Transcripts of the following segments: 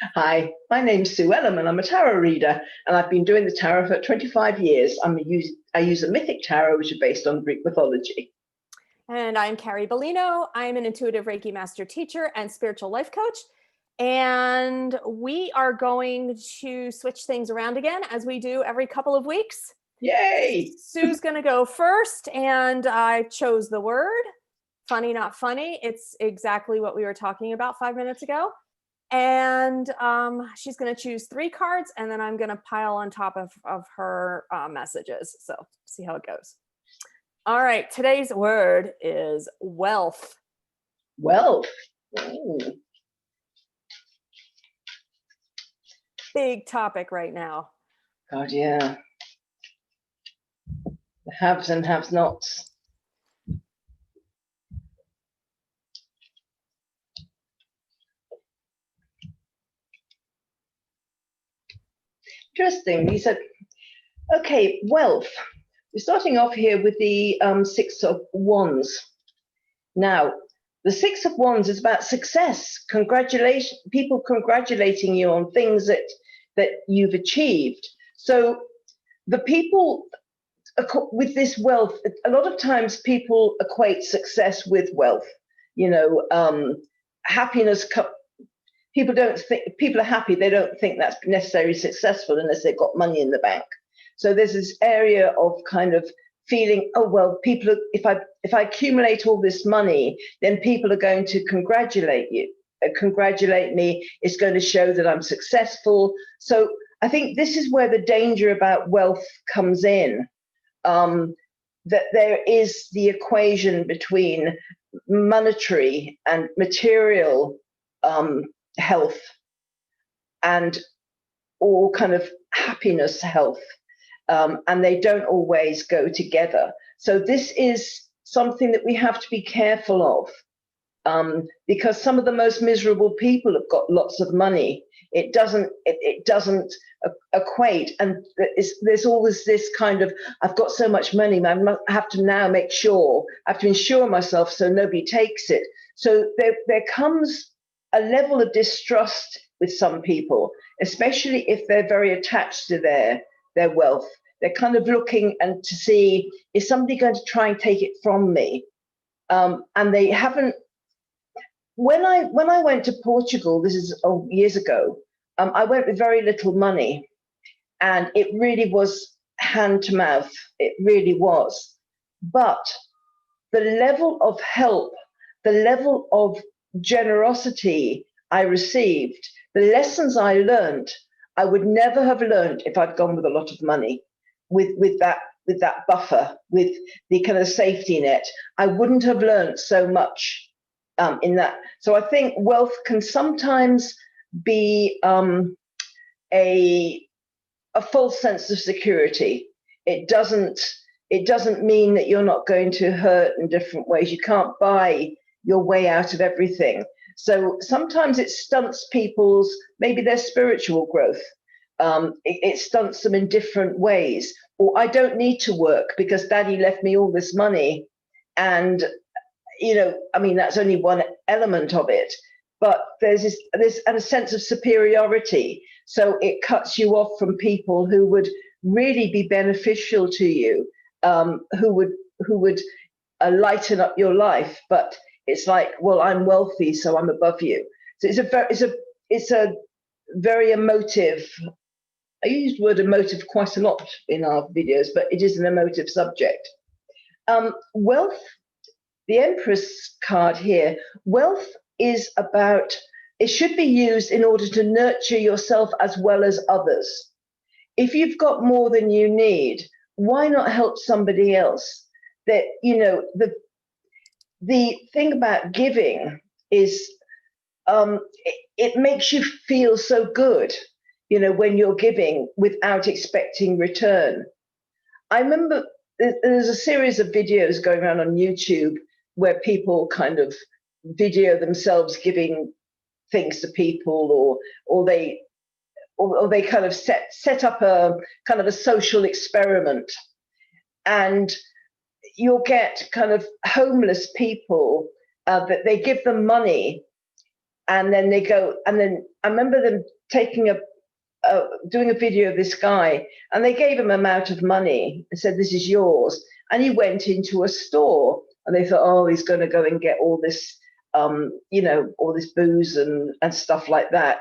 Hi, my name's Sue Ellam and I'm a tarot reader, and I've been doing the tarot for 25 years. I use a mythic tarot which is based on Greek mythology. And I'm Carrie Beleno. I'm an intuitive Reiki master teacher and spiritual life coach. And we are going to switch things around again as we do every couple of weeks. Yay! Sue's going to go first, and I chose the word. Funny, not funny. It's exactly what we were talking about 5 minutes ago. And she's going to choose 3 cards, and then I'm going to pile on top of her messages. So see how it goes. All right. Today's word is wealth. Wealth. Ooh. Big topic right now. God, yeah. The haves and have-nots. Interesting. He said, okay, wealth. We're starting off here with the Six of Wands. Now, the Six of Wands is about success, congratulations, people congratulating you on things that you've achieved. So the people with this wealth, a lot of times people equate success with wealth. You know, happiness. People don't think people are happy. They don't think that's necessarily successful unless they've got money in the bank. So there's this area of kind of feeling, oh well, people are, if I accumulate all this money, then people are going to congratulate me. It's going to show that I'm successful. So I think this is where the danger about wealth comes in. That there is the equation between monetary and material health and all kind of happiness health, and they don't always go together. So this is something that we have to be careful of, because some of the most miserable people have got lots of money. It doesn't equate, and there's always this kind of, I've got so much money, I have to now make sure, I have to insure myself so nobody takes it. So there comes a level of distrust with some people, especially if they're very attached to their wealth. They're kind of looking and to see, is somebody going to try and take it from me? And they haven't. When I went to Portugal, this is years ago, I went with very little money, and it really was hand to mouth. It really was. But the level of help, the level of generosity I received, the lessons I learned, I would never have learned if I'd gone with a lot of money, with that buffer, with the kind of safety net. I wouldn't have learned so much in that. So I think wealth can sometimes be a false sense of security. It doesn't mean that you're not going to hurt in different ways. You can't buy your way out of everything. So sometimes it stunts people's, maybe their spiritual growth. It stunts them in different ways. Or I don't need to work because daddy left me all this money. And, you know, I mean, that's only one element of it. But there's a sense of superiority. So it cuts you off from people who would really be beneficial to you, who would lighten up your life. But it's like, well, I'm wealthy, so I'm above you. So it's a very emotive. I use the word emotive quite a lot in our videos, but it is an emotive subject. Wealth, the Empress card here. Wealth is about. It should be used in order to nurture yourself as well as others. If you've got more than you need, why not help somebody else? That, you know, the thing about giving is it makes you feel so good, you know, when you're giving without expecting return. I remember there's a series of videos going around on YouTube where people kind of video themselves giving things to people, or they kind of set up a kind of a social experiment, and you'll get kind of homeless people that they give them money, And then they go, and then I remember them taking doing a video of this guy, and they gave him an amount of money and said, "This is yours." And he went into a store, and they thought, "Oh, he's going to go and get all this, all this booze and stuff like that,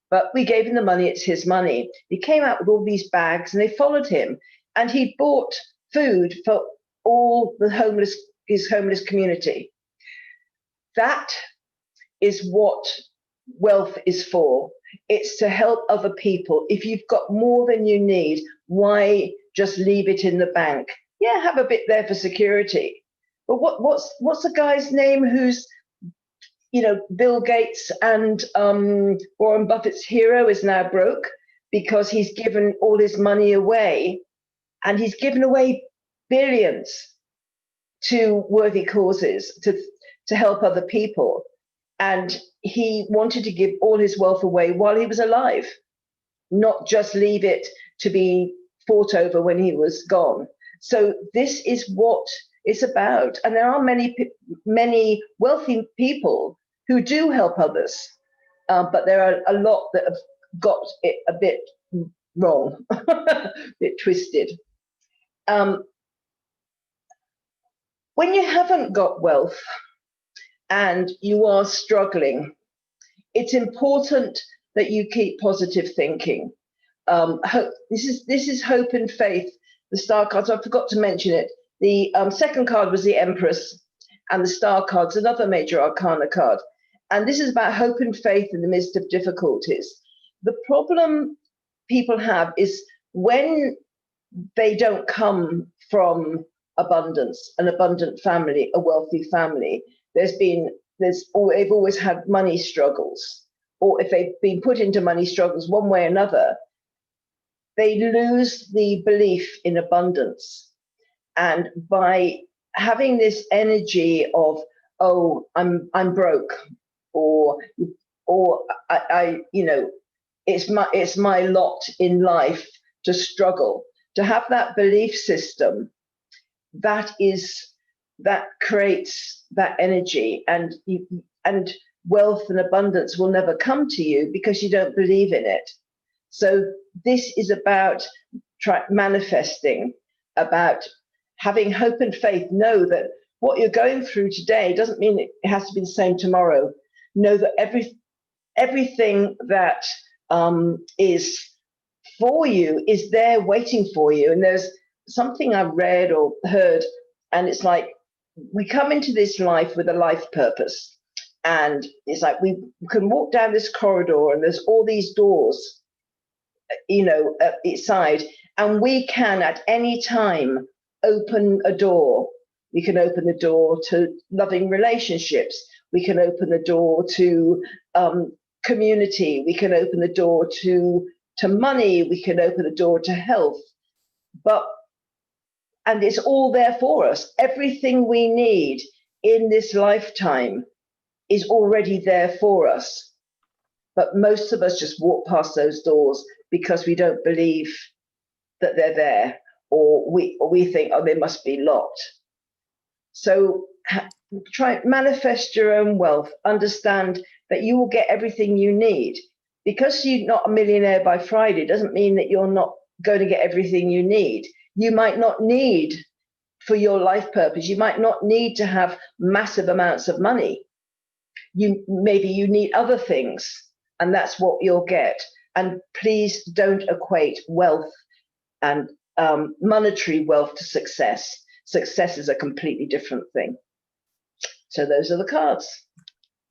But we gave him the money; it's his money. He came out with all these bags, and they followed him, and he bought food for all his homeless community. That is what wealth is for. It's to help other people. If you've got more than you need, why just leave it in the bank? Yeah, have a bit there for security. But what's the guy's name who's, Bill Gates and Warren Buffett's hero is now broke because he's given all his money away, and he's given away billions to worthy causes, to help other people. And he wanted to give all his wealth away while he was alive, not just leave it to be fought over when he was gone. So this is what it's about. And there are many wealthy people who do help others, but there are a lot that have got it a bit wrong, a bit twisted. When you haven't got wealth and you are struggling, it's important that you keep positive thinking. This is hope and faith. The star cards, I forgot to mention it. The second card was the Empress, and the star card's another major arcana card. And this is about hope and faith in the midst of difficulties. The problem people have is when they don't come from abundance, an abundant family, a wealthy family, they've always had money struggles, or if they've been put into money struggles one way or another, they lose the belief in abundance. And by having this energy of, oh, I'm broke, or it's my lot in life to struggle, to have that belief system, that creates that energy, and wealth and abundance will never come to you because you don't believe in it. So this is about manifesting, about having hope and faith. Know that what you're going through today doesn't mean it has to be the same tomorrow. Know that everything that is for you is there waiting for you. And there's something I've read or heard, and it's like we come into this life with a life purpose, and it's like we can walk down this corridor and there's all these doors, at each side, and we can at any time open a door. We can open the door to loving relationships. We can open the door to community. We can open the door to money. We can open the door to health. And it's all there for us. Everything we need in this lifetime is already there for us. But most of us just walk past those doors because we don't believe that they're there, or we think, oh, they must be locked. So try manifest your own wealth. Understand that you will get everything you need. Because you're not a millionaire by Friday doesn't mean that you're not going to get everything you need. You might not need, for your life purpose, you might not need to have massive amounts of money. Maybe you need other things, and that's what you'll get. And please don't equate wealth and monetary wealth to success. Success is a completely different thing. So those are the cards.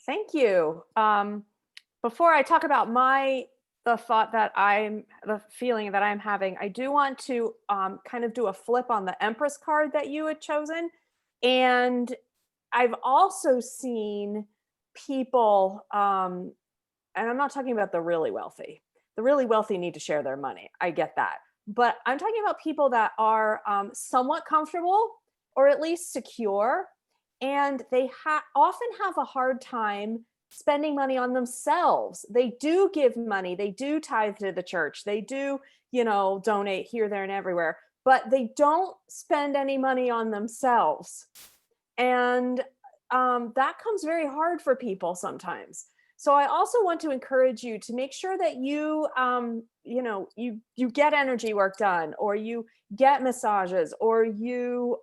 Thank you. Before I talk about the feeling that I'm having, I do want to kind of do a flip on the Empress card that you had chosen. And I've also seen people, and I'm not talking about the really wealthy. The really wealthy need to share their money. I get that. But I'm talking about people that are somewhat comfortable, or at least secure, and they often have a hard time spending money on themselves. They do give money, they do tithe to the church, they do, donate here, there, and everywhere, but they don't spend any money on themselves. And that comes very hard for people sometimes. So I also want to encourage you to make sure that you, you get energy work done, or you get massages, or you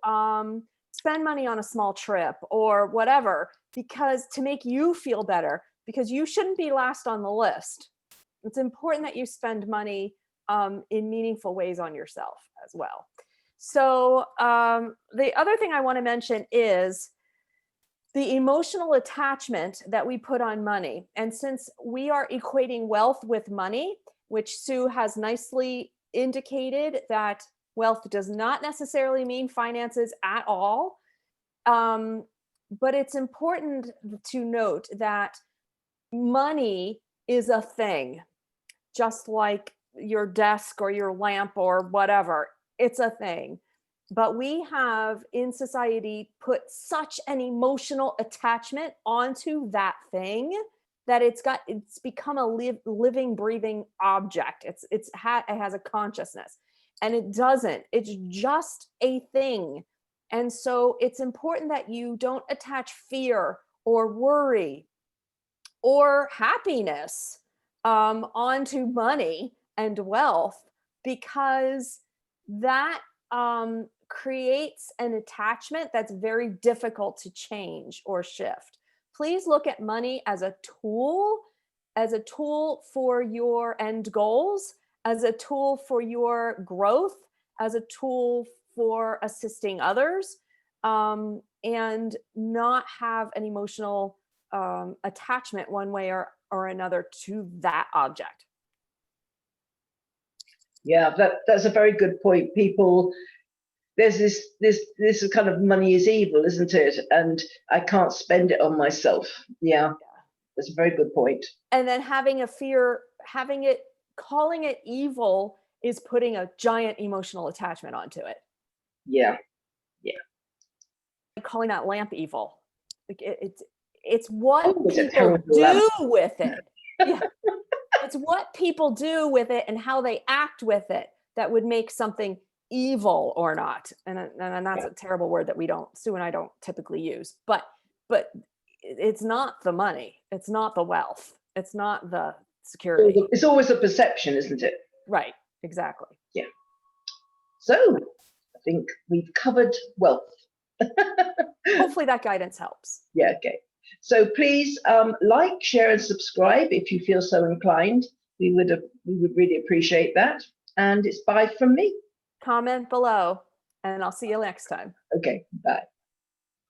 spend money on a small trip or whatever, because to make you feel better, because you shouldn't be last on the list. It's important that you spend money in meaningful ways on yourself as well. So the other thing I want to mention is the emotional attachment that we put on money. And since we are equating wealth with money, which Sue has nicely indicated that wealth does not necessarily mean finances at all. But it's important to note that money is a thing, just like your desk or your lamp or whatever. It's a thing. But we have in society put such an emotional attachment onto that thing that it's become a living, breathing object. It has a consciousness, and it doesn't. It's just a thing. And so it's important that you don't attach fear or worry or happiness onto money and wealth, because that creates an attachment that's very difficult to change or shift. Please look at money as a tool for your end goals, as a tool for your growth, as a tool for assisting others, and not have an emotional attachment one way or another to that object. Yeah, that's a very good point. People, there's this kind of money is evil, isn't it? And I can't spend it on myself. Yeah, that's a very good point. And then having a fear, calling it evil is putting a giant emotional attachment onto it. Yeah. Calling that lamp evil. Like it's what it's people do with it. Yeah. It's what people do with it and how they act with it that would make something evil or not. And that's a terrible word that Sue and I don't typically use. But it's not the money. It's not the wealth. It's not the security. It's always a perception, isn't it? Right. Exactly. Yeah. So I think we've covered wealth. Hopefully that guidance helps. Yeah. Okay. So please like, share, and subscribe if you feel so inclined. We would really appreciate that. And it's bye from me. Comment below, and I'll see you next time. Okay. Bye.